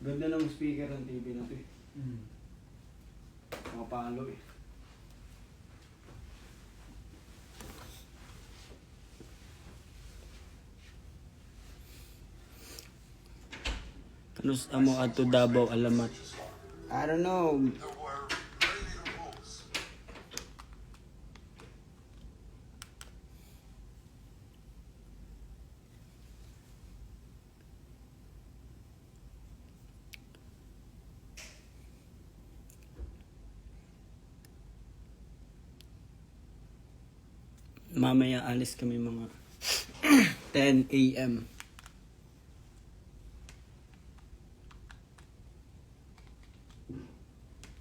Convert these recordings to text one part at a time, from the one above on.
Ganda ng speaker ng TV na to eh. Mga palo eh. Kanus amo ato Davao alamat. I don't know. Mamaya alis kami mga 10 a.m.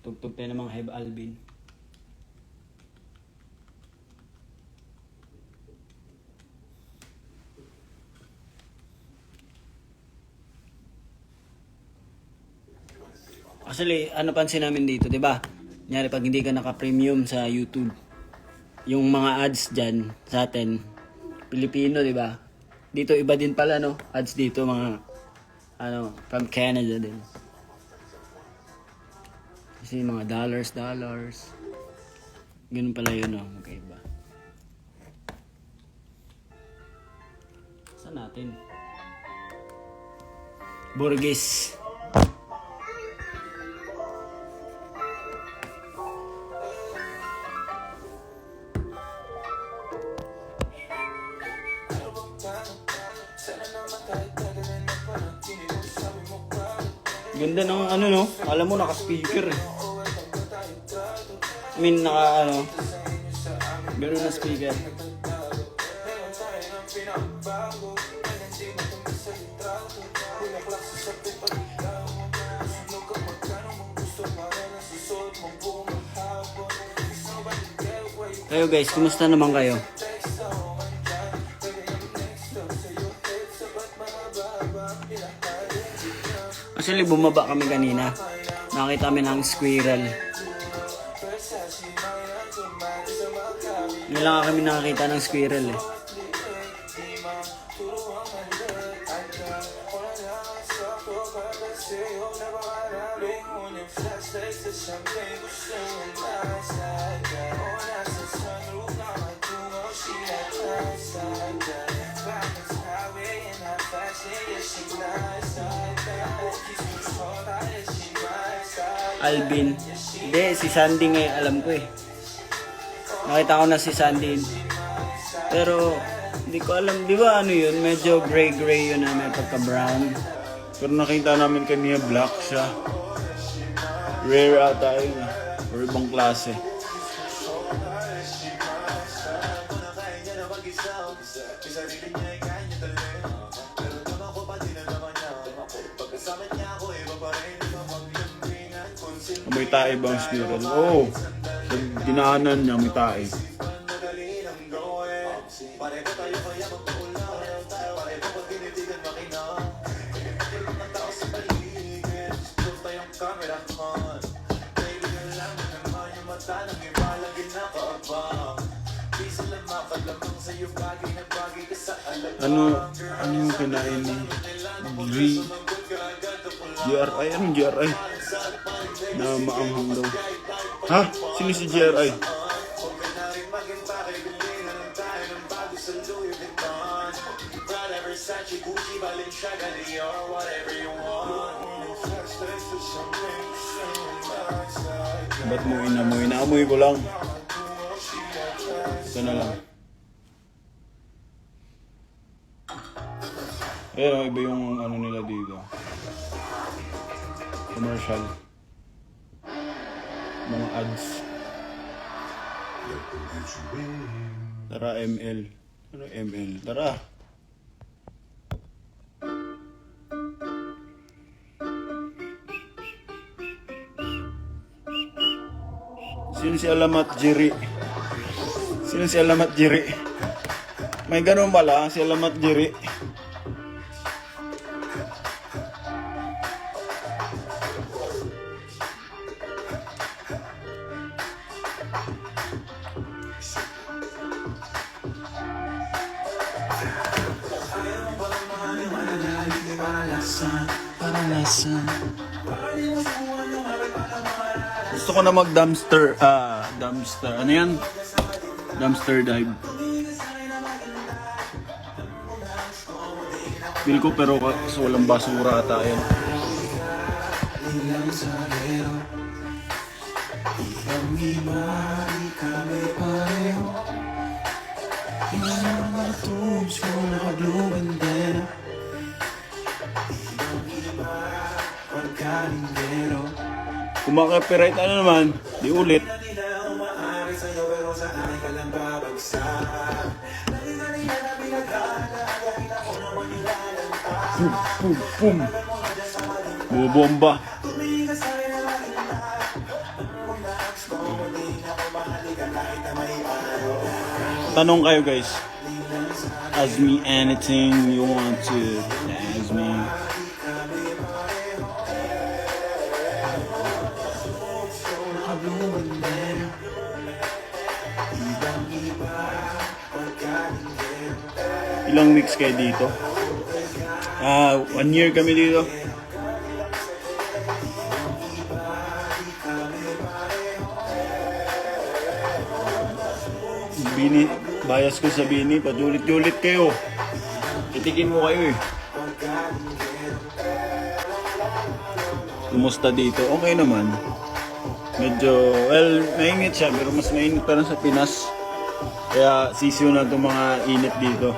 Tugtog tayo ng mga Heb Alvin. Actually, ano pansin namin dito, 'di ba? Kunyari pag hindi ka naka-premium sa YouTube, yung mga ads diyan sa atin, Pilipino, 'di ba? Dito iba din pala no, ads dito mga ano, from Canada din. Kasi mga dollars. Ganun pala yun, no? Magkaiba. Saan natin? Burgess. Ganda ng ano no, alam mo naka-speaker eh. I mean naka ano, gano'n na speaker. Kayo guys, kumusta naman kayo? Actually, bumaba kami kanina. Nakita kami ng squirrel. Ngayon lang kami nakakita ng squirrel eh. Alvin. Hindi, si Sandy ngayon alam ko eh. Nakita ko na si Sandy. Pero, hindi ko alam. Di ba ano yun? Medyo gray-gray yun na may pagka-brown. Pero nakita namin kanina black siya. Rare ata yun eh. Or ibang klase. May tae ba ang squirrel? Oo. Sa dinaanan niya may tae. Ano yung kinain ni GRI? Anong GRI? Na maanghang daw. Ha? Sino si GRI? Ba't mo inamoy? Naamoy ko lang. Ito na lang. Pero iba yung ano nila dito. Commercial. Mga ads. Tara ML. Ano ML? Tara. Sino si Alamat Jiri? Sino si Alamat Jiri? May ganun pala, si Alamat Jiri. parang nasa... Gusto ko na mag-dumpster, ano yan? Dumpster dive. Feel ko pero kaso walang basura ata yan. Kung maka-copyright ano naman, di ulit. Pum, pum, pum. Bumomba. Tanong kayo guys. Ask me anything you want to ask me. Ilang weeks kayo dito? 1 year kami dito. Bini, bias ko sa Bini, pajulit-julit kayo. Itikin mo kayo eh. Kumusta dito? Okay naman. Medyo, well, mainit siya, pero mas mainit pa rin sa Pinas. Kaya sisiyo na itong mga init dito.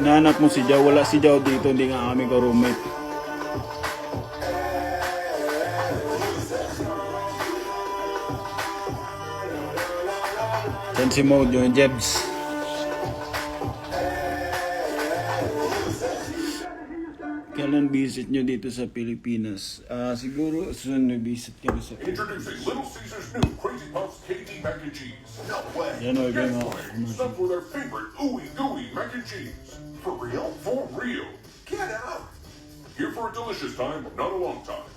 Hinahanap mo si Jao, wala si Jao dito, hindi nga kami ka-roommate. Yan si Mojo, yung Jebs. Kailan visit nyo dito sa Pilipinas? Siguro soon na visit kami sa Pilipinas. Introducing Little Caesar's new Crazy Puffs KD Mac and Cheese. No way. Yan o, iba yung mga Some for their favorite ooey gooey mac and cheese. For real? For real. Get out. Here for a delicious time, not a long time.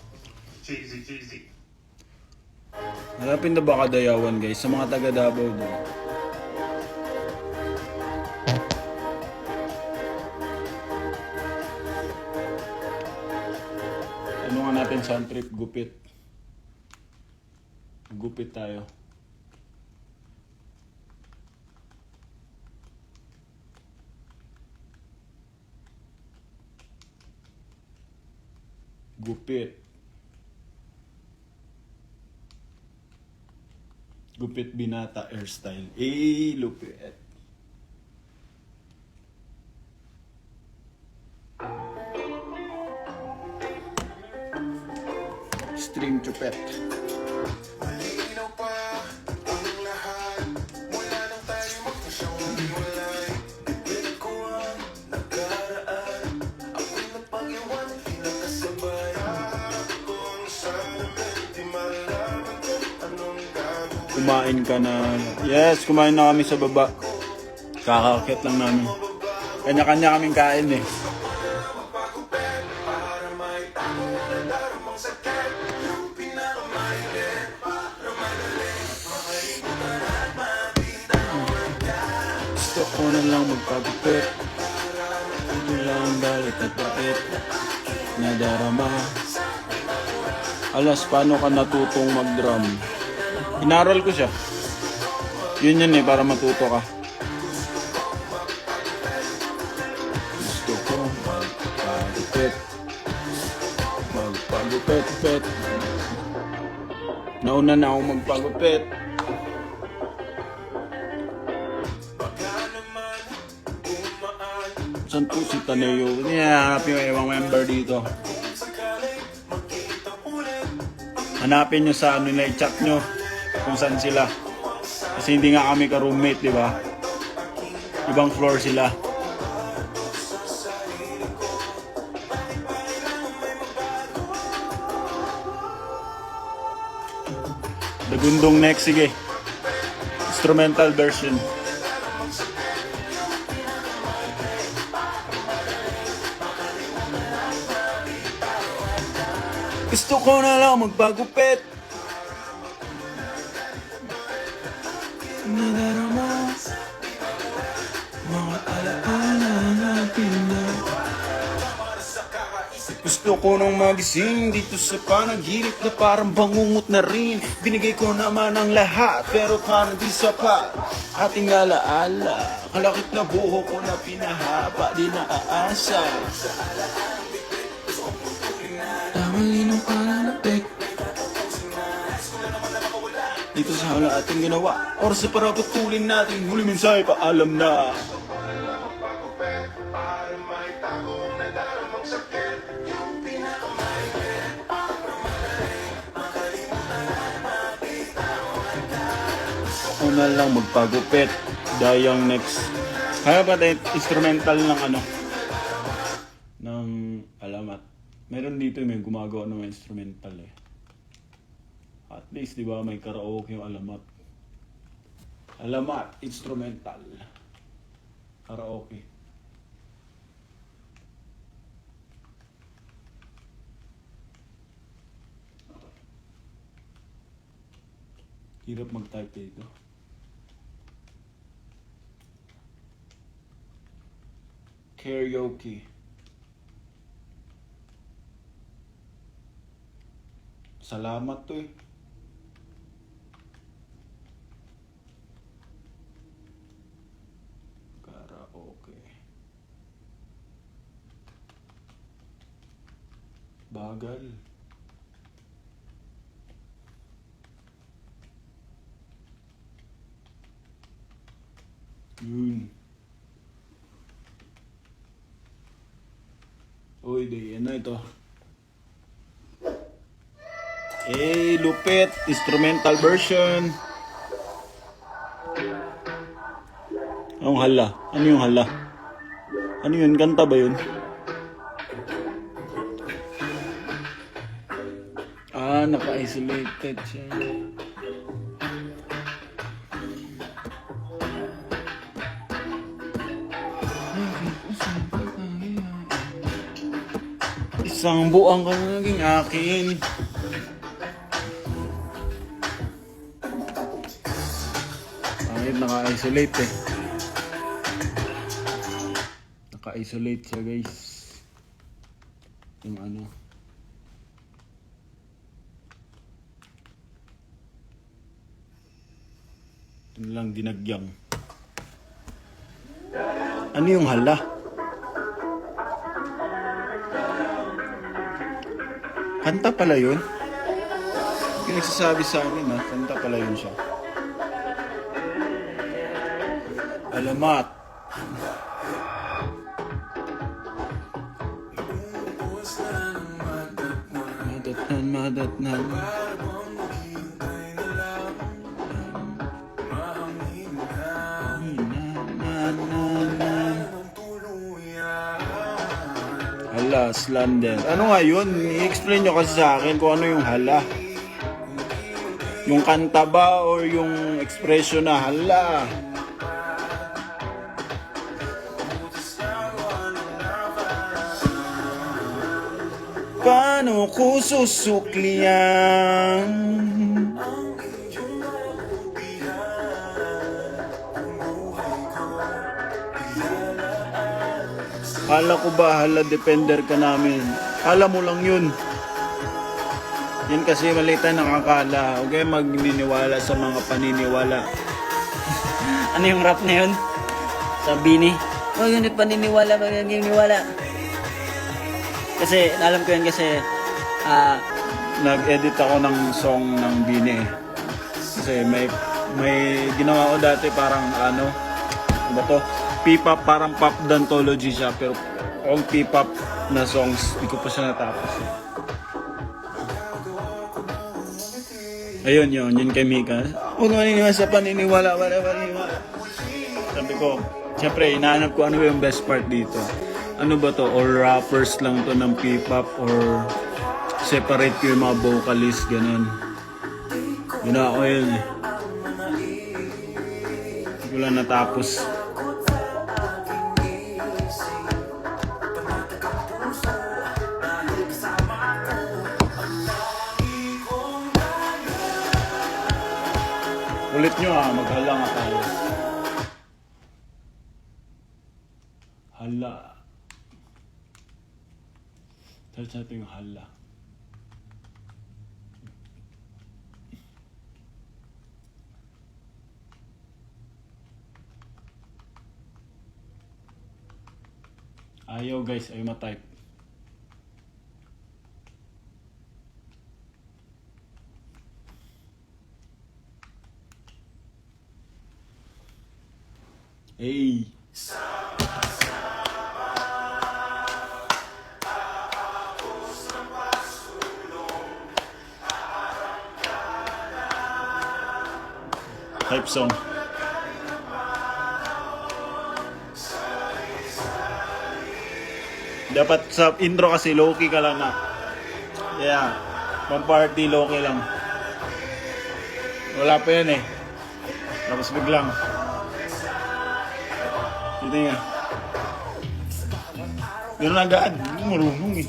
Cheesy, cheesy. Hanapin na ba Kadayawan guys sa mga taga Davao doon? Ano nga natin saan trip? Gupit. Gupit tayo. Gupit. Gupit Binata hairstyle. Lupit. Stream chupet. Kumain ka na. Yes, kumain na kami sa baba. Kakakit lang namin. Kanya-kanya kaming kain eh. Gusto ko na lang magpagupit. Ito lang galit at bait. Nadarama. Alas, paano ka natutong mag-drum? Inaral ko siya. Yun eh, para matuto ka. Gusto ko magpagupit. Magpagupit-pit. Nauna na ako magpagupit. Saan po si Taneo? Hanapin yung ibang member dito. Hanapin nyo sa ano na i-chat nyo kung saan sila. Kasi hindi nga kami ka-roommate, di ba? Ibang floor sila. Dagundong next, sige. Instrumental version. Gusto ko na lang magpagupit. Nadarama. Gusto ko nang magising dito sa panaginip na parang bangungot na rin. Binigay ko naman ang lahat pero parang di sapat. Ating alaala, kalakit na buho ko na pinahaba, di naaasa. Tamali ng pananapik dito sa hala ating ginawa. Oras na para putulin natin, huli mensahe paalam na. Ako na lang magpagupit. Dayang next. Kaya ba tayo instrumental ng ano? Ng alamat. Meron dito may gumagawa ng instrumental eh. At least, di ba, may karaoke yung alamat. Alamat, instrumental. Karaoke. Hirap mag-type dito. Karaoke. Salamat to eh. Karaoke. Bagal. Yun. Uy, di, ano ito? Eh, lupit. Instrumental version. Anong hala? Ano yung hala? Ano yun? Kanta ba yun? Ah, naka-isolated siya. Isang buang ka naging akin. Kahit naka-isolate eh. Naka-isolate siya guys. Yung ano. Yun lang dinagyang. Ano yung hala? Kanta pala yun? Yung nagsasabi sa akin ha, kanta pala yun siya. Alamat. Madatnan. Hala, slander. Ano nga yun? I-explain nyo kasi sa akin kung ano yung hala. Yung kanta ba o yung expression na hala? Paano ko susuklian? Kala ko ba hala defender ka namin? Kala mo lang yun. Yan kasi malita nakakala. Huwag kayo magniniwala sa mga paniniwala. Ano yung rap na yun? Sa Bini? Oh, yun yung paniniwala, paniniwala. Kasi, alam ko yun kasi, Nag-edit ako ng song ng Bini eh. Kasi may ginawa ko dati parang ano ba to? P-pop, parang pop dantology siya. Pero ang P-pop na songs, hindi ko pa siya natapos. Ayun yun kay Mika. Huwag maniniwala sa paniniwala, wala. Sabi ko, siyempre, hinahanap ko ano ba yung best part dito. Ano ba to? Or rappers lang to ng P-pop or separate ko yung mga vocalist, ganun. Yun ako yun eh. Hindi ko lang natapos. Ulit nyo maghala nga tayo. search natin yung hala. Ayaw guys, ayaw ma-type. Hey! Type song. Dapat sa intro kasi low-key ka lang na. Yeah. Pang party low-key lang. Wala pa yan eh. Tapos biglang. Ito nga. Ganun agad. Hindi mo marunong eh.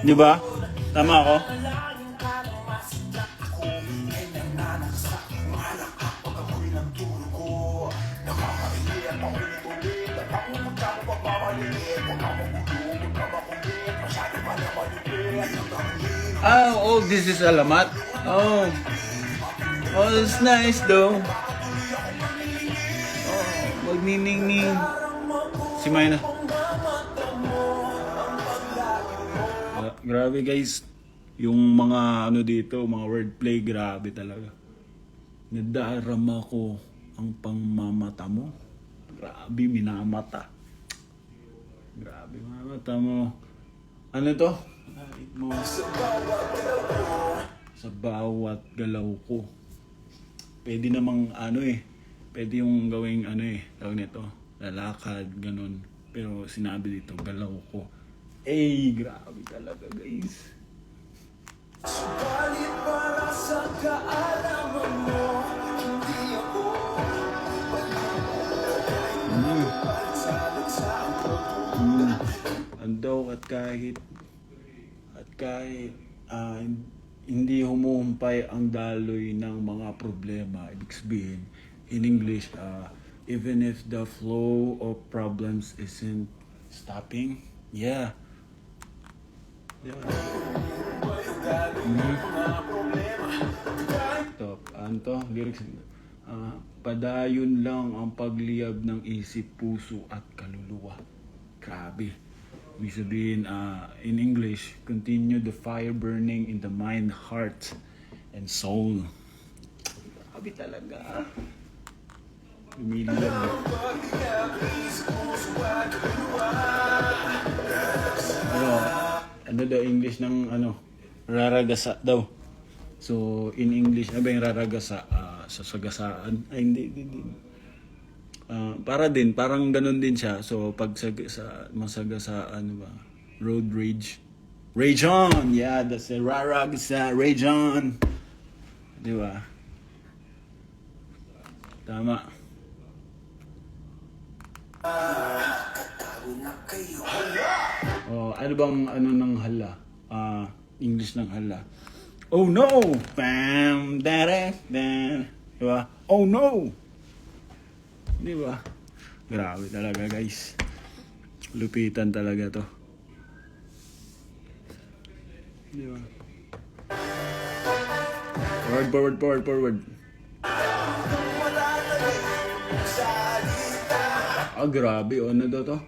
Di ba? Tama ako? Oh, this is alamat. Oh, it's nice though. Oh, magniningning. Si Mayna. Grabe guys. Yung mga ano dito, mga wordplay, grabe talaga. Nadarama ko ang pangmamata mo. Grabe, minamata. Grabe, mamata mo. Ano to? Mo. Sa bawat galaw ko. Pwede namang ano eh. Pwede yung gawing ano eh. Tawag nito. Lalakad, ganun. Pero sinabi dito, galaw ko. Grabe talaga guys. Subalit para sa kaalaman mo, hindi ako andaw at kahit hindi humuhumpay ang daloy ng mga problema. Ibig sabihin, in English, even if the flow of problems isn't stopping, yeah. Ito, ano to? Lyrics. Padayon lang ang pagliyab ng isip, puso at kaluluwa. Grabe. Ibig sabihin, in English, continue the fire burning in the mind, heart, and soul. Grabe talaga. Lumiliyab. Ano daw English ng raragasa daw. So in English ano ba yung raragasa? Sa sagasaan. Ay hindi. Para din parang ganun din siya. So pag sa masagasaan ba? Road rage. Rage on. Yeah, that's a raragasa. Rage on. Di ba? Tama. Ano bang ano ng hala? English ng hala. Oh no! Bam! Dare! Bam! Diba? Oh no! Diba? Grabe talaga guys. Lupitan talaga to. Diba? Forward. Grabe. Ano daw to?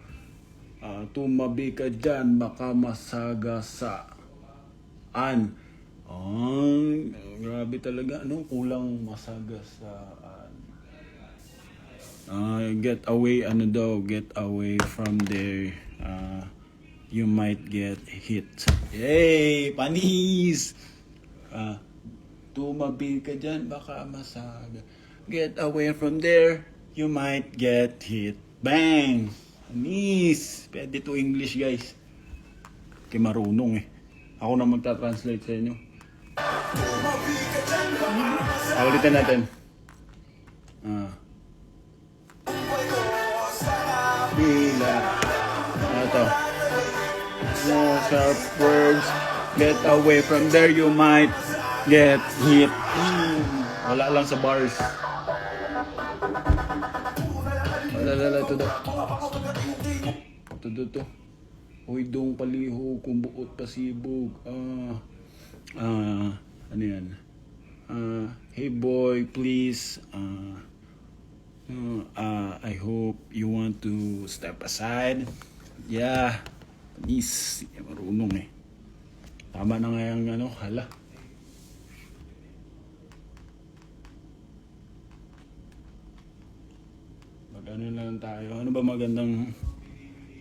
Tumabi ka dyan, baka masagasaan. Grabe talaga. Kulang masagasaan. Get away, get away from there. You might get hit. Yay! Panis! Tumabi ka dyan, baka masaga. Get away from there, you might get hit. Bang! Panis! Pwede to English guys. Kaya marunong eh. Ako na magta-translate sa inyo. Ulitin natin. Bila. Ito. No sharp words. Get away from there, you might get hit. Wala lang sa bars. Wala to to. Hoy dong palihog, kung buot pasibog. Ano yan? Hey boy, please. I hope you want to step aside. Yeah. Panis. Marunong eh. Tama na nga yung ano, hala. Mag-ano lang tayo. Ano ba magandang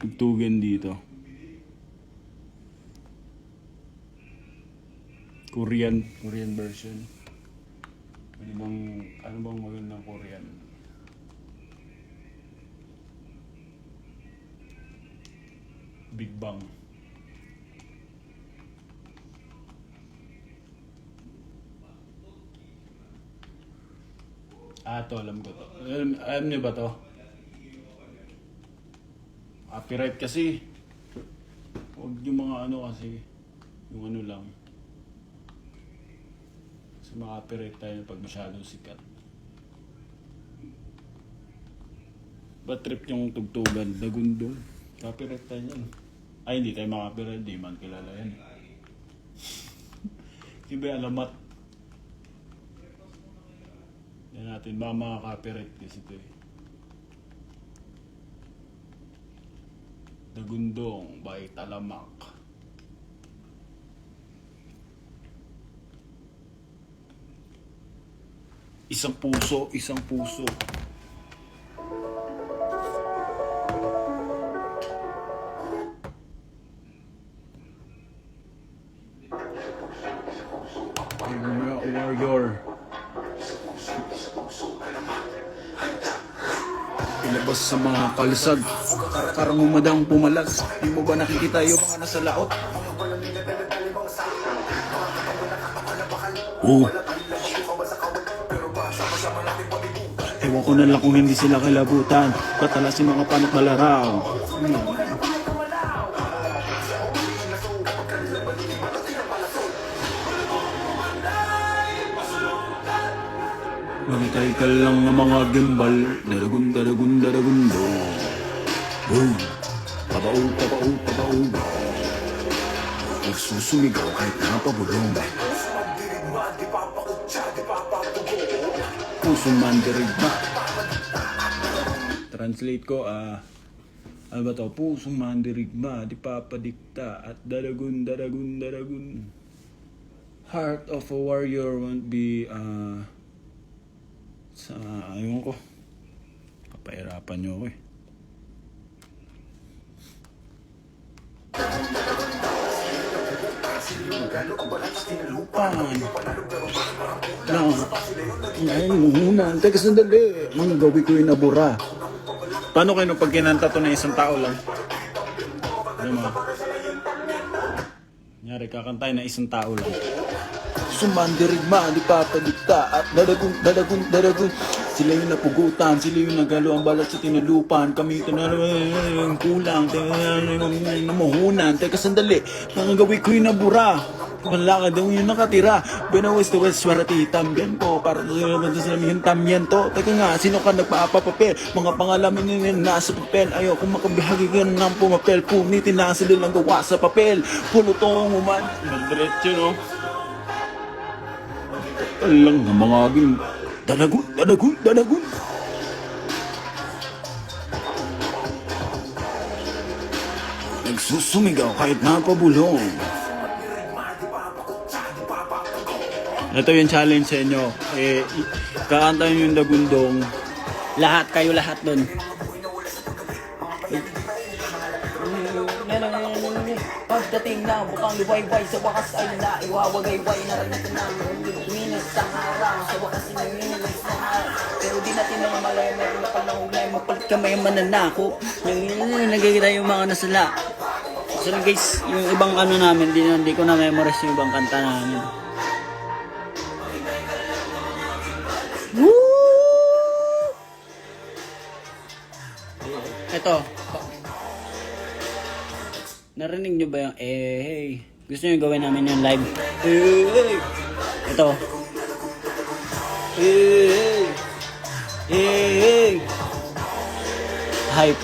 tugtugan dito? Korean version. Ano bang magandang Korean? Big Bang. To, alam ko to. Alam niyo ba to? Copyright kasi. Huwag yung mga ano kasi. Yung ano lang. Kasi maka-copyright tayo pag masyadong sikat. Ba't trip yung tugtugan? Dagundong. Copyright tayo yan. Ay, hindi tayo maka-copyright. Di man kilala yan. Iba alamat. Yan natin. Baka maka-copyright kasi ito eh. Dagundong by Talamak. Isang puso. Warrior. Ilabas sa mga kalisag. Parang umadang pumalas. Di mo ba nakikita yung mga nasa laot? Ewan ko na lang kung hindi sila kilabutan. Patala si mga panot malaraw. Magkay ka lang ng mga gimbal. Daragundo. Papaw. Nagsusumigaw kahit napabulong. Pusong mandirigma. Translate ko, ano ba to? Pusong mandirigma, di papadikta, at daragun. Heart of a warrior won't be, ayun ko. Papahirapan nyo ako eh. Teka sandali. Mga gawi ko yung nabura. Paano kayo pag kinanta to na isang tao lang? Ano mo? Nyari kakantay na isang tao lang. Sumandirigma, di papadikta, at daragun. Sila yung napugutan, sila yung nagalo ang balat sa tinalupan. Kami yung kulang, namuhunan. Teka sandali, mga gawi ko yung nabura. Malakad daw yung nakatira. Benawes to west, swarati, tambian ko. Para sa yung tamyan to. Teka nga, sino ka nagpapapapel? Mga pangalaman nyo nasa papel. Ayaw kung makabihagi ka ng pumapel. Punitin na sila lang gawa sa papel. Pulutong uman. Magdiretso, no? Alang ng mga aging dadagun. Nagsusumigaw kahit napabulong. Ito yung challenge sa inyo. Kakantahin yung dagundong. Kayo lahat doon. Pagdating na bukang liwayway, sa wakas ay naiwawagayway. Naranasan na minus sa harang, sa wakas ay minus na harang. Pero di natin na malay, meron na palang ugnay, mapalit ka may mananakop. Nagkikita yung mga nasala. So guys, yung ibang ano namin, di ko na memorize yung ibang kanta namin. Woo! Ito. Narinig nyo ba yung hey? Gusto nyo gawin namin yung live? Hey! Ito. Hey! Hype.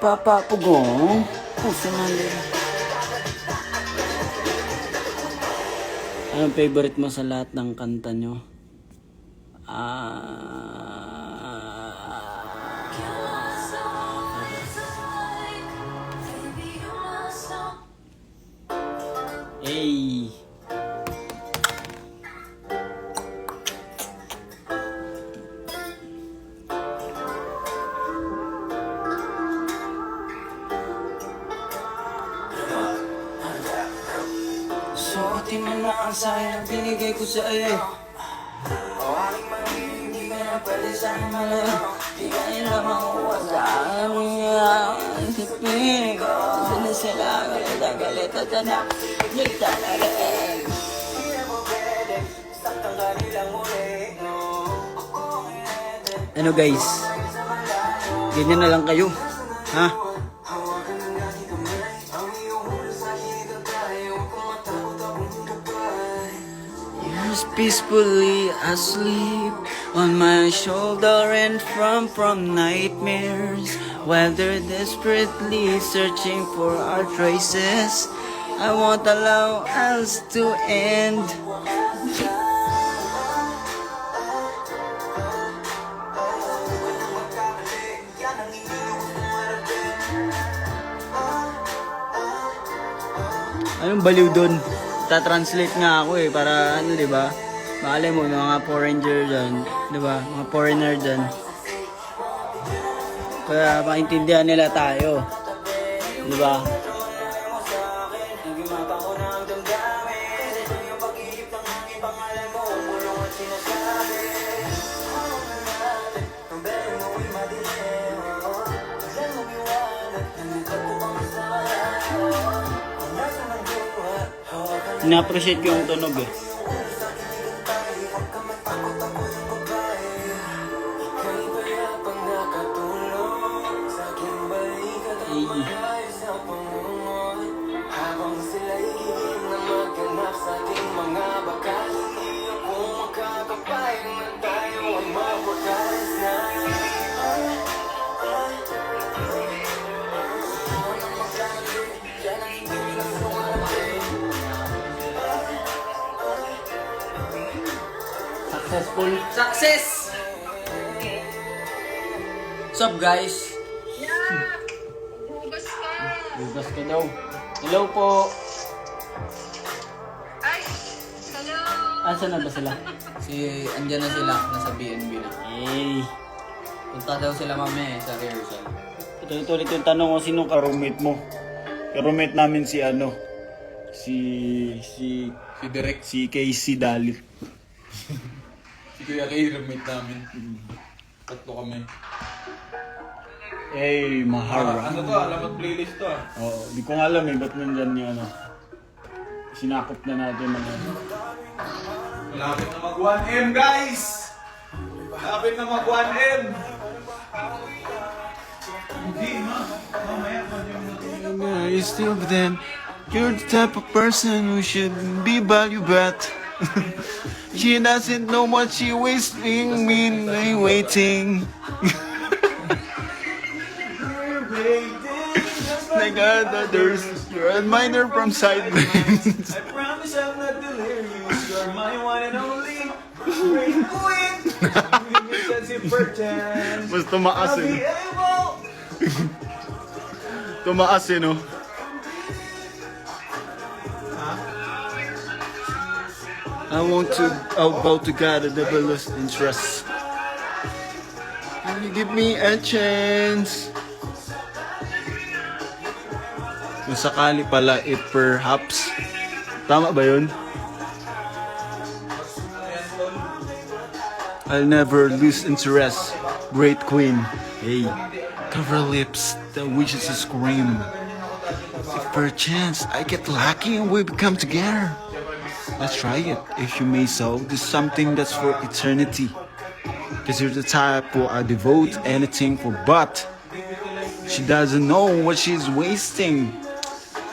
papapugong puso natin. Anong favorite mo sa lahat ng kanta nyo? Hey. Suotin mo na ang sayang binigay ko sa iyo. O aking mali, hindi ka na pwede sa akin malayo. Di ka nila makuha sa aming isipin ko. Sila sila, galit at galit at anak. Ligta na rin. Hindi na mo pwede, saktang kanilang muli. Ano guys? Ganyan na lang kayo. Ha? Peacefully asleep on my shoulder and from nightmares while they're desperately searching for our traces. I won't allow us to end. Anong baliw doon? Ta-translate nga ako eh para ano, 'di ba? Malay mo mga foreigner dyan, 'di ba? Mga foreigner dyan. Kaya maintindihan nila tayo. 'Di ba? Na-appreciate ko yung tunog eh. Success! What's up guys? Bugas ka. Bugas ka daw. Hello po. Ay, hello. Asa na ba sila? Andyan na sila, nasa BNB na. Hey. Punta daw sila mamaya sa rehearsal. Ito ulit yung tanong ko, sino ka-roommate mo? Ka-roommate namin si ano? Si Direk. Si Casey Dalit. Si Kuya Kay, roommate namin. Tatlo kami. Eh, Mahara. Ano to? Alamat playlist to ah. Oo, di ko nga alam eh, ba't nandyan yung ano? Sinakop na natin mga... Malapit na mag 1M guys! Malapit na mag 1M! Hindi ma, mamaya pa din. You still then, you're the type of person who should be valued but she doesn't know what she wasting me waiting. Like others, you're a minor from sidelines. I promise I'm not delirious. You're my one and only. Great queen. Mas tumaas eh. Tumaas eh, no? I want to bow to God and never lose interest. Can you give me a chance? Kung sakali pala, it perhaps. Tama ba yun? I'll never lose interest. Great queen. Hey, cover lips, the wishes scream. If perchance I get lucky and we become together, let's try it. If you may so, this something that's for eternity. Cause you're the type who I devote anything for, but she doesn't know what she's wasting.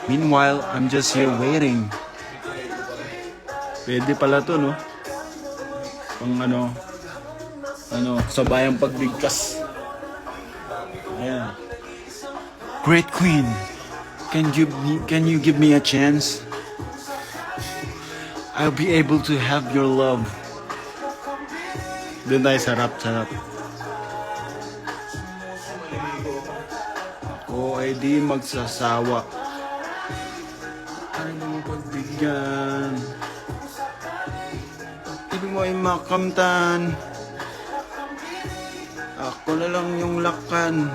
Meanwhile, I'm just here waiting. Pwede pala to, no? Pang sabayang pagligtas. Ayan. Great queen, can you give me a chance? I'll be able to have your love. Doon tayo, sarap. Ako ay di magsasawa. Ay mo pagbigyan. Ibig mo ay makamtan. Ako na lang yung lakan.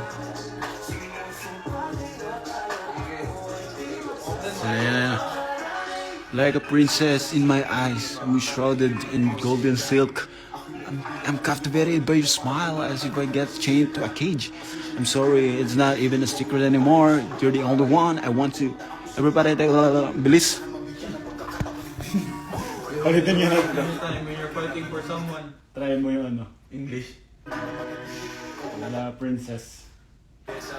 Yeah. Like a princess in my eyes, who is shrouded in golden silk. I'm captivated by your smile as if I get chained to a cage. I'm sorry, it's not even a secret anymore. You're the only one I want to. Everybody, bilis. Ulitin niyo na. Anytime when you're fighting for someone. Try mo yung ano. English. Wala, princess. So,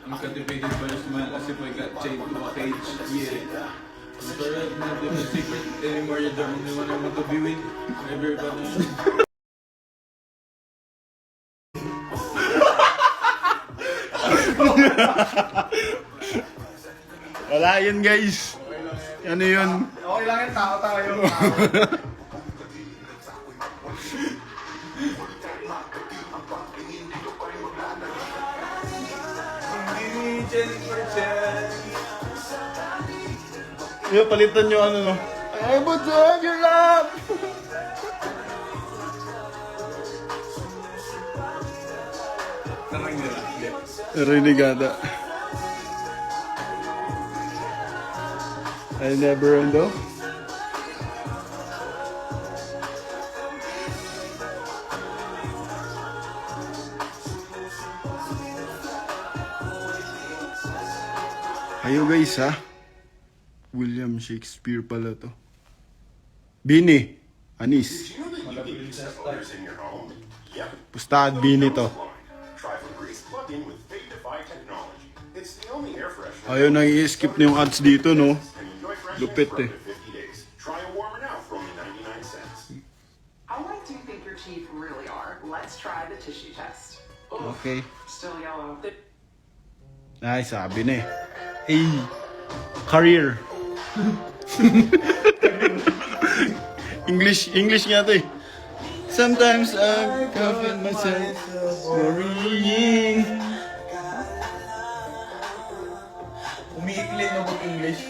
I'm captivated by your smile as if I got chained to a cage. Yeah. I'm sorry, it's not even a secret anymore. You're the only one I want to be with. Everybody. Wala yun, guys. Ano yun? Okay lang yan, tao tayo. Jennifer Chen. Yung palitan nyo ano no? I want to have your love! Narinig nila. Narinig ata. I never know. Ayo guys ha. William Shakespeare pala to. Bini. Anis. You know that you can use others in your home? Yep. Pustahan Bini to. Try Febreze plug-in with Fade-Defy technology. It's the only air freshener. Ayun, nai-skip na yung ads dito no. And enjoy freshness Lupit for eh. up to 50 days. Try a warmer now for only 99 cents. How white do you think your teeth really are? Let's try the tissue test. Ugh, Okay. still yellow. Ay, sabi na eh. Ay, career. English nga to eh. Sometimes I confess myself worrying. Umiikli na mag English.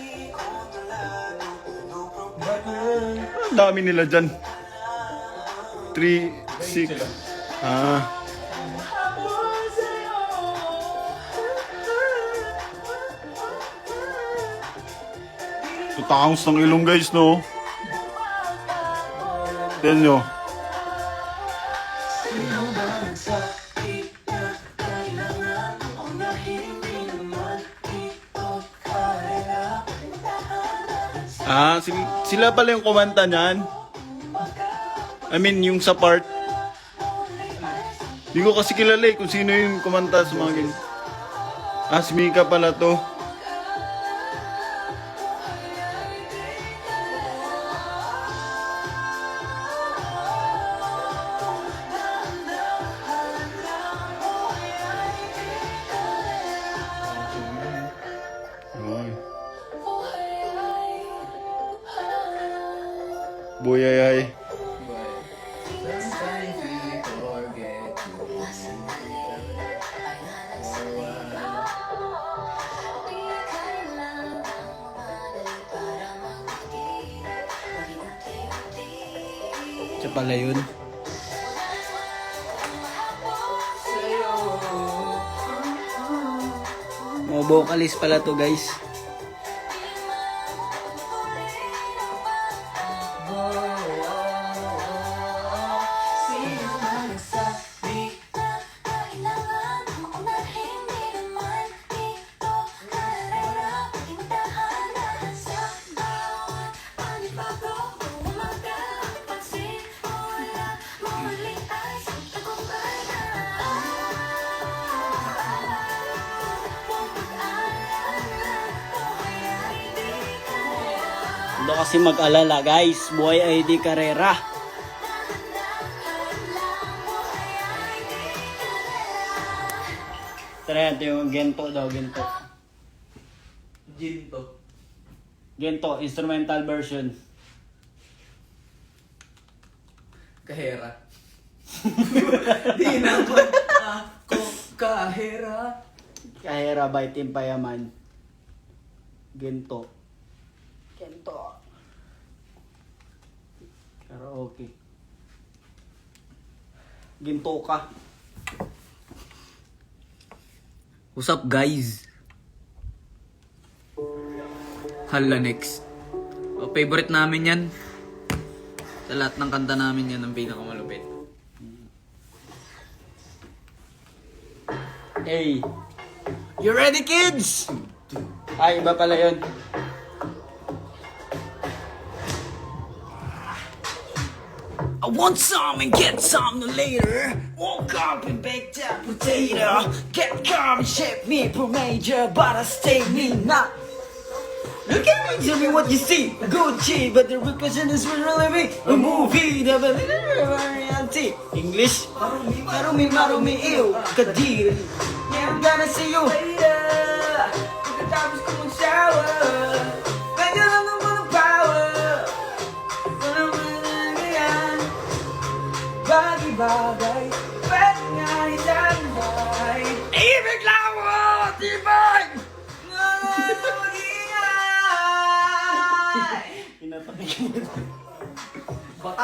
Ang dami nila dyan. 3, 6. Ah. Tutangos ng ilong guys no. Tignan nyo. Ah, sila pala yung kumanta niyan. I mean, yung sa part. Hindi ko kasi kilala eh kung sino yung kumanta sa mga ganyan. Ah, si Mika pala to. Ay. Buyayay. Siya pala yun. Mga vocalist pala to guys. Huwag kasi mag-alala guys, buhay ay di karera. Try natin yung Gento daw, Gento. Ginto. Gento, instrumental version. Kahera. Di naman ako kahera. Kahera by Team Payaman. Gento. Gento. Karaoke. Ginto ka. What's up, guys? Hala next. Favorite namin yan. Sa lahat ng kanta namin yan ang pinakamalupit. Hey! You ready, kids? Ay, iba pala yun. I want some and get some later. Woke up and baked that potato. Get calm and shape me for major, but I stay me not. Look at me, tell me what you see. Gucci, but the real question is really me. A movie, the reality. English, marumi, ew, kadir. Yeah, I'm gonna see you later. Pagkatapos ko mag-shower. Medyo lang naman ang power. Wala man yan. Bagay-bagay. Pwede nga isang bahay. Ibig lang mo, tibay!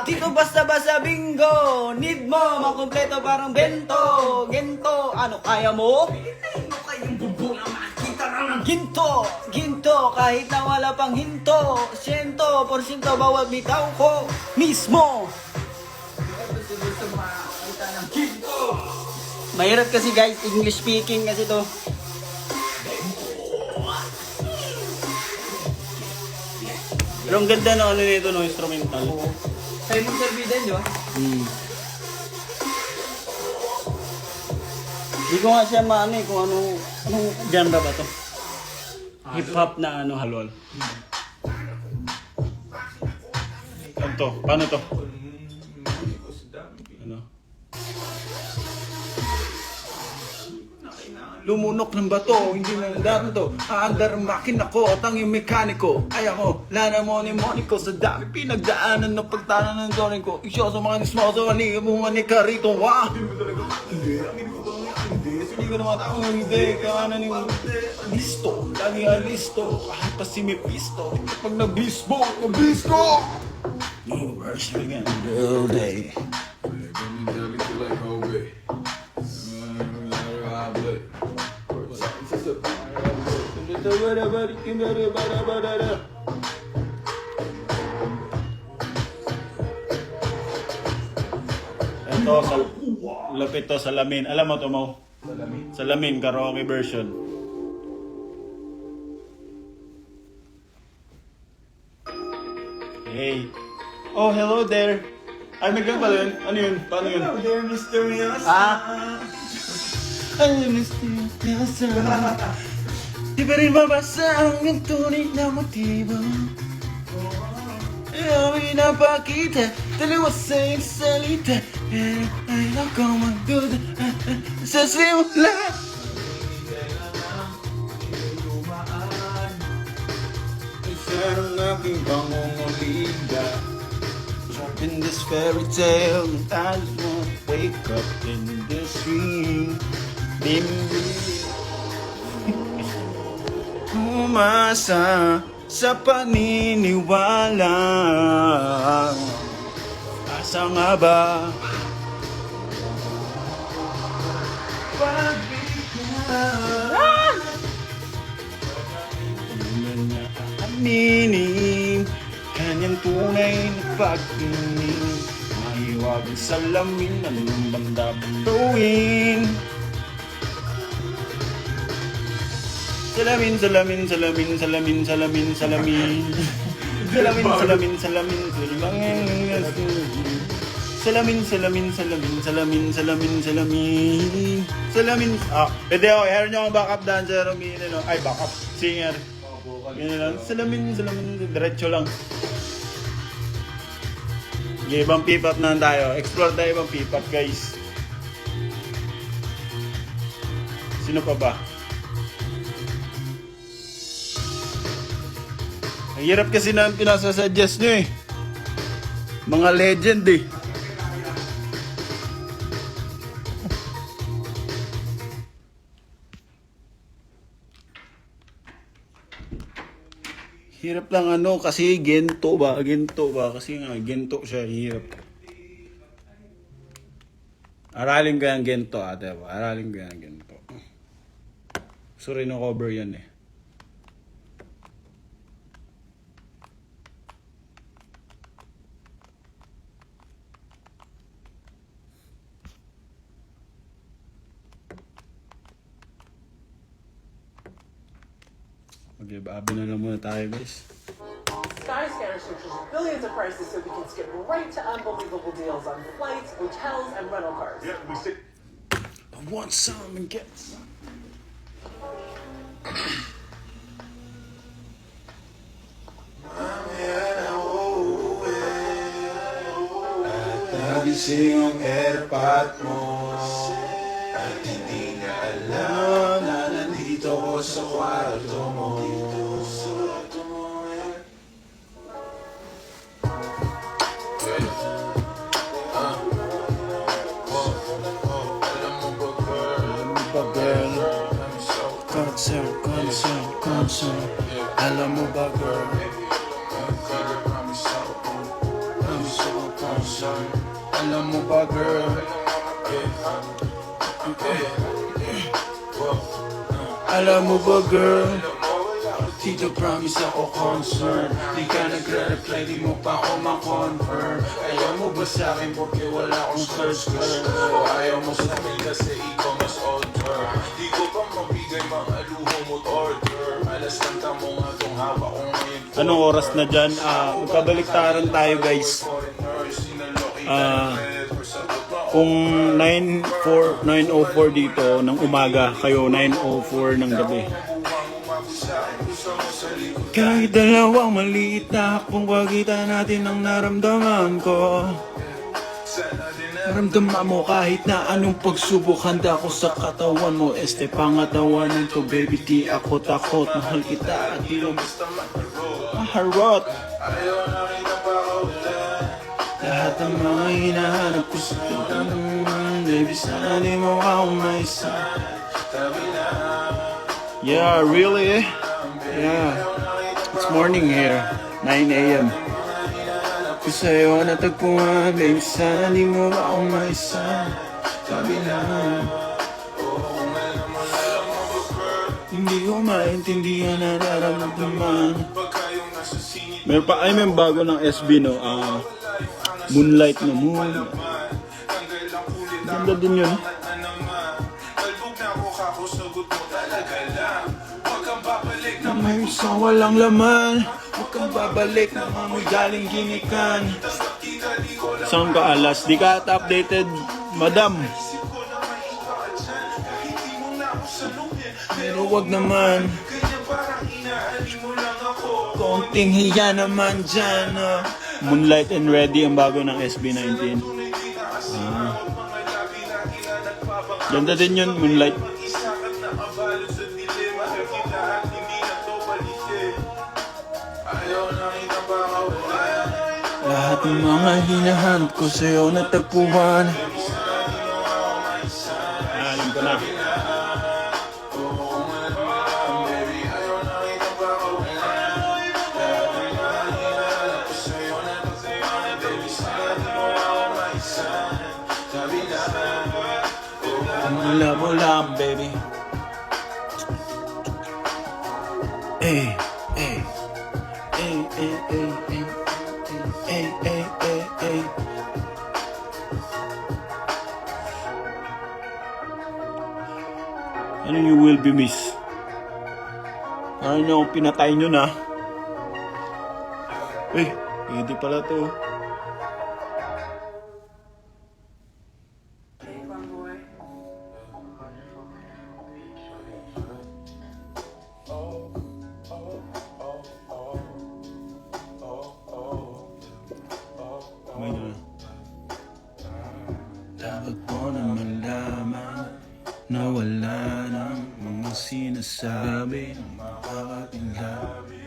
Dito basta-basta bingo. Need mo makompleto parang bento. Gento, ano kaya mo? Pilitin mo kayong bubo na makita ka ng ginto. Ginto, kahit na wala pang hinto. 100% bawat bitaw ko mismo. Mahirap kasi guys, English speaking kasi to. Pero ang ganda na ano nito, no, instrumental. Simon Serviden, di ba? Hindi ko nga siya maano eh, kung anong genre ba to? Hip-hop na ano, halol. Ano to? Paano to? Ano? Lumunok ng bato, hindi mo dami to. Aandar ang makina ko at ang yung mekaniko. Ay ako, lana moni-moniko sa dami pinagdaanan ng pagtanan ng zoning ko. Isyo sa mga nismoso, ani mo manika rito, wah! Hindi, hindi ko naman ako hindi. Kawanan yung listo, lagi ang listo. Kahit pa si may pisto, pag nabisbo, nabisto! New version again, all day. Ito, lapit to, Salamin. Alam mo to, Mo? Salamin, karaoke version. Hey. Oh, hello there. Ay, may ganun pala yun. Ano yun? Paano yun? Hello there, Mr. Miyasa. Ay, Mr. Miyasa. Di ba rin mabasa ang tunay na motibo? Ayaw pinapakita, dalawa sa iyong salita. Pero ayaw ko magduda sa simula. Isa ang aking pangungulida. Trapped in this fairy tale, and I just wanna wake up in this dream. Umasa sa paniniwala. Asa nga ba? Pagbigyan Nining kanyang tunay na pag-ining. Mahiwagang salamin ng banda batuin. Salamin, salamin, salamin, salamin, salamin, salamin. Salamin, salamin, salamin, salamin. Salamin, salamin, salamin, salamin, salamin, salamin. Salamin. Ah, pwede ako, i-hire nyo ang backup dancer, no? Ay, backup singer. Yan lang. Salamin, salamin, diretso lang. Okay, ibang P-pop na tayo. Explore tayo ibang P-pop, guys. Sino pa ba? Ang hirap kasi na pinasasuggest nyo eh. Mga legend eh. Hirap lang ano kasi ginto ba? Ginto ba? Kasi nga ginto siya, hirap. Aralin ko yung ginto ate ba? Aralin ko yung ginto. Gusto rin cover yan eh. Mag-iba-abi na lang muna tayo guys. Skyscanner searches billions of prices so we can skip right to unbelievable deals on flights, hotels, and rental cars. Yeah, we sit. I want some and get some. Nagising ang airpot mo at hindi niya alam na nandito ko sa kwarto mo. Concern. Alam mo ba girl? I'm so concerned. Alam mo ba girl? Alam mo ba girl? Tito promise ako concern. Di ka nagre-reply, di mo pa ako ma-confirm. Ayaw mo ba sa'kin porque wala akong search girl? O ayaw mo sa akin kasi ikaw mas older. Di ko pa mabigay mga luho mo't order. Alas ng tamo nga tong hawak ko ngayon. Anong oras na dyan? Magkabaliktaran tayo guys. Kung 9:04 dito ng umaga, kayo 9:04 ng gabi. Kahit dalawang maliit na hakbong pagitan natin ang naramdaman ko. Naramdaman mo kahit na anong pagsubok, handa ko sa katawan mo. Este pangatawanan to baby, di ako takot. Mahal kita at di lang basta maharot. Lahat ng mga hinahanap ko sa tanong, baby sana di mo ako maisa. Yeah, really? Yeah. It's morning here, 9 a.m. Kung sa'yo natagpuan, baby, sana di mo ako maisa. Sabi lang, hindi ko maintindihan na nararamdaman. Meron pa, ay may bago ng SB no, Moonlight na moon. Ganda din yun. Na may isang walang laman, huwag kang babalik na mamoy galing ginikan. Saan ka alas? Di ka updated, madam. Pero wag naman, konting hiya naman dyan. Moonlight and Ready ang bago ng SB19. Ganda din yun, Moonlight. Lahat ng mga hinahanap ko sa'yo natagpuan. Alam ko na. Love lang, baby. Hey, hey, hey, hey, hey, hey. Hey, hey, hey, hey. Ano you will be miss? Ano nyo pinatay nyo na? Eh, hindi pala to. Dapat ko na malaman na wala nang sinasabi ng mga kakatinglabi.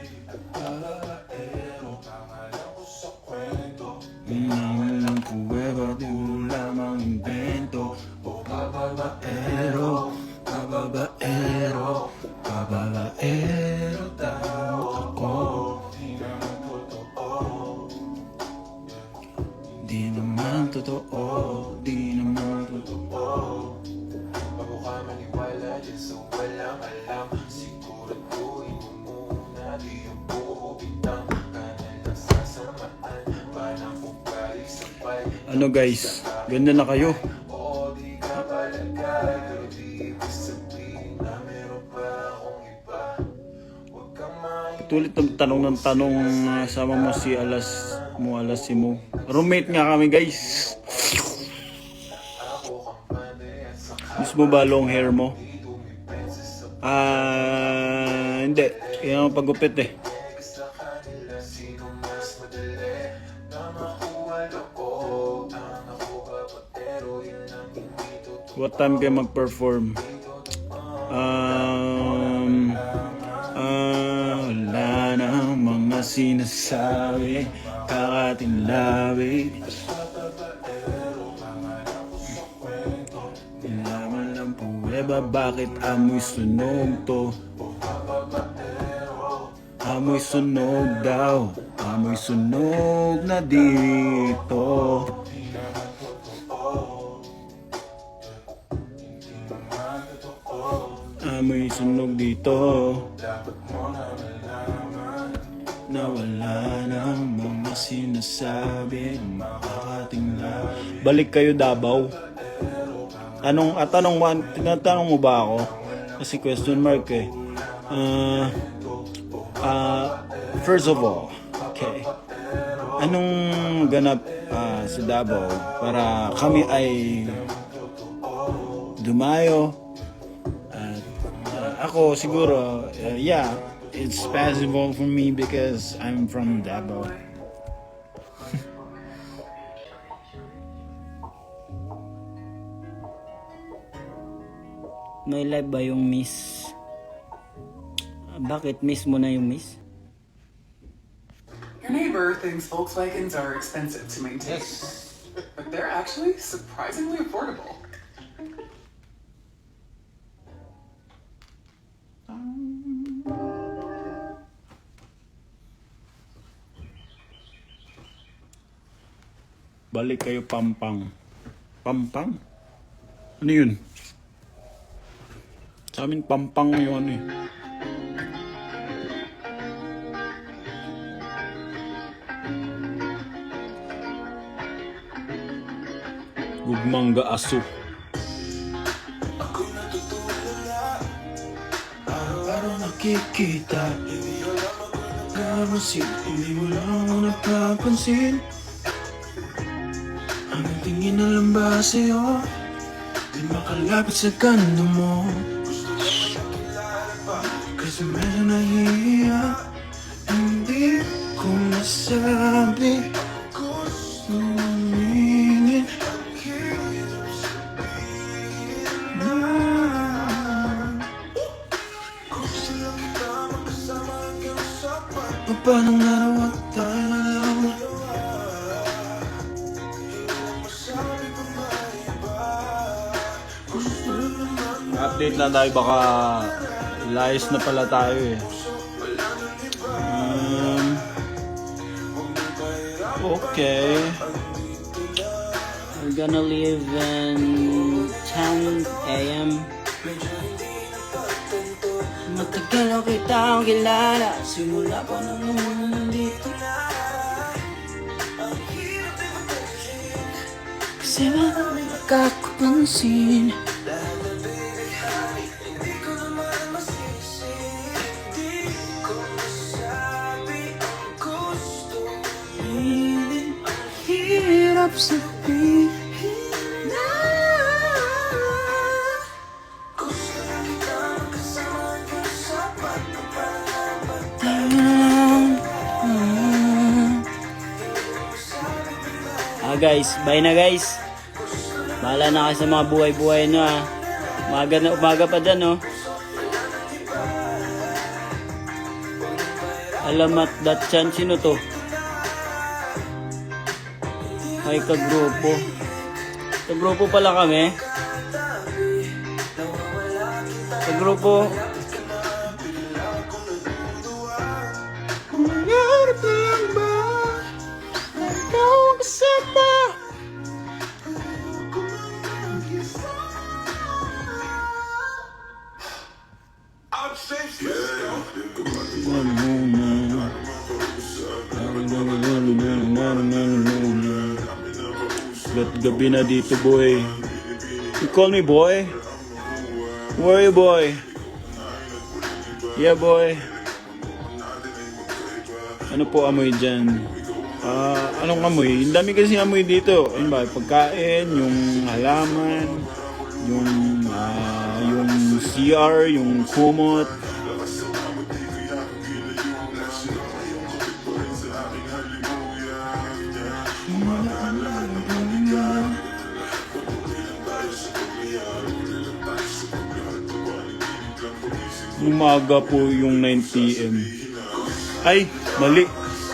Ang kuweba di lamang invento. Babaero, babaero, babaero daw ako. Di naman totoo, di naman totoo. Bago ka maniwala dyan sa walang alam, siguraduhin mo muna di yung buo bintang ka na nasasamaan. Parang ugali sabay. Ano guys, ganda na kayo. O di ka palagay, pero di ibig sabihin na meron pa akong iba. Huwag kang main. Tulit ng tanong sama mo si alas si mo. Roommate nga kami guys. Gusto mo ba long hair mo? Hindi. Kaya ako pagupit eh. What time kayo mag-perform? Wala na mga sinasabi, kakating labi. Nilaman lang po, bakit amoy sunog to? Amoy sunog daw, amoy sunog na dito. Amoy sunog dito. Na wala nang mga sinasabi, makatingla. Balik kayo Davao. Tinatanong mo ba ako? Kasi question mark eh. First of all, okay. Anong ganap sa Davao para kami ay dumayo? Ako siguro, yeah, it's possible for me because I'm from Davao. May live ba yung miss? Bakit miss mo na yung miss? Your neighbor thinks Volkswagens are expensive to maintain, but they're actually surprisingly affordable. Balik kayo Pampang. Pampang? Ano yun? Sa amin Pampang yun eh. Gugmangga aso. Ako'y natutulala, Araw-araw nakikita, karosin, hindi mo lang napapansin. Ang tingin na lang ba sa'yo, di makalapit sa kando mo. Kasi medyo nahihiya, hindi ko masabi. Gusto mamingin, na gusto lang kita magkasama hanggang sa paano nga raw at tayo na lang. Update lang tayo, baka layas na pala tayo eh. Okay. We're gonna leave in 10 a.m. Matagal na kitang kilala, simula pa nung nandito. Kasi marami nakakapansin. Hirap sabihin na gusto lang kita magkasama hanggang sa pagpapalaban. guys, bye na guys. Bahala na kayo sa mga buhay-buhay nyo Umaga pa dyan Alamat.chan. Sino to? Ay, kagrupo. Kagrupo pala kami. Kagrupo. I'm safe. Yeah. Gabi na dito, boy. You call me boy? Where are you, boy? Yeah, boy. Ano po amoy dyan? Anong amoy? Ang dami kasi amoy dito. Ayun ba? Pagkain, yung halaman, yung CR, yung kumot. Umaga po yung 9 PM. Ay, mali.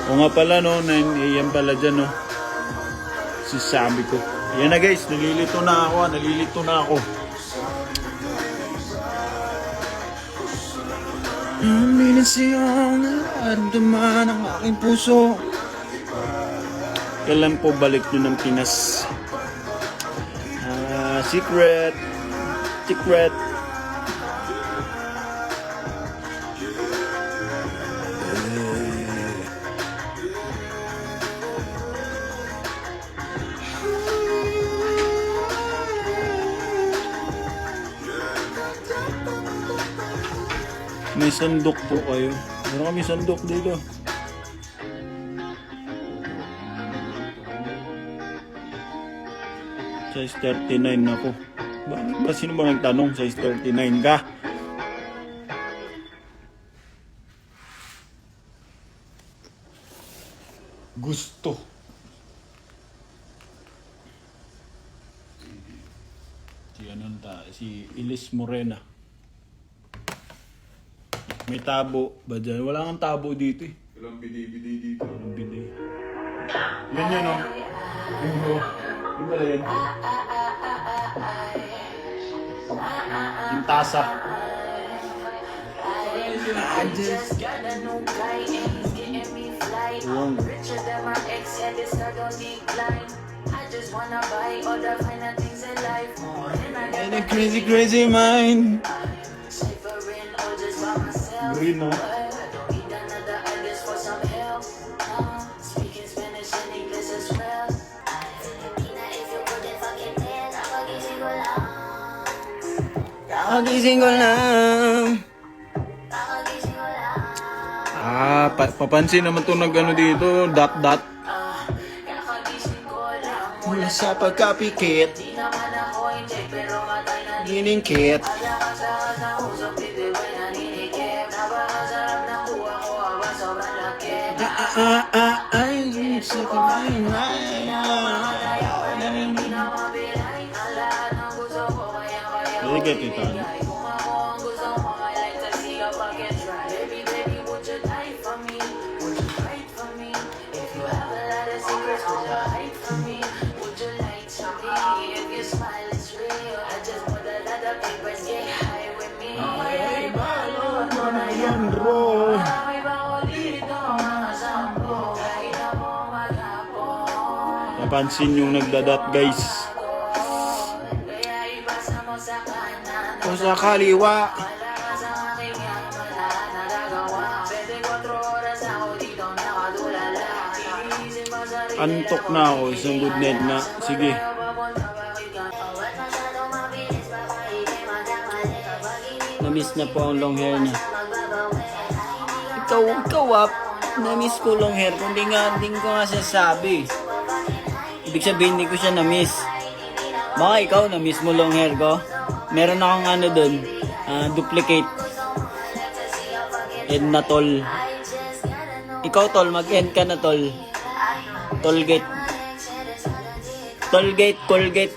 O nga pala no, 9 AM pala dyan no. Sasabi ko. Yan na guys, nalilito na ako. Minasiyang naramdaman ang aking puso. Kailan po balik nyo ng Pinas? Secret. May sandok po kayo. Meron kami sandok dito. Size 39 ako. Bakit ba? Sino ba nagtanong? Size 39 ka? Gusto. Si Ilis Morena. May tabo ba dyan? Wala kang tabo dito eh. Walang bidi-bidi dito. Walang bidi. Yan yun oh. Yung pala yan. Yung tasa. Wow. And a crazy mind. Green, no? Kagising ko lang. Papansin naman to nag-ano dito, dot. Mula sa pagkapikit, giningkit. Ay, sa kumain. Sige, tita. Napansin yung nagdadat guys. O sa kaliwa. Antok na ako, isang good night na. Sige. Na-miss na po ang long hair niya. Ikaw up. Na-miss ko long hair. Kung di ko nga sasabi. Ibig sabihin, hindi ko siya na-miss. Baka ikaw, na-miss mo long hair ko. Meron akong ano dun, duplicate. End na tol. Ikaw tol, mag-end ka na tol. Tollgate. Colgate.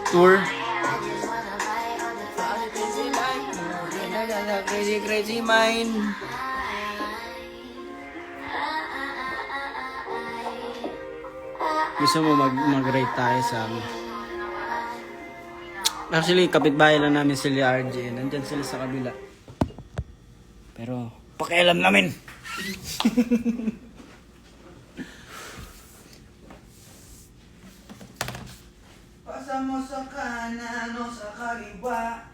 tour. Crazy, crazy mind. Gusto mo mag-rate tayo sa Actually, kapitbahay lang namin sila RJ. Nandyan sila sa kabila. Pero, pakialam namin. Pasa mo sa kanan o sa kaliwa.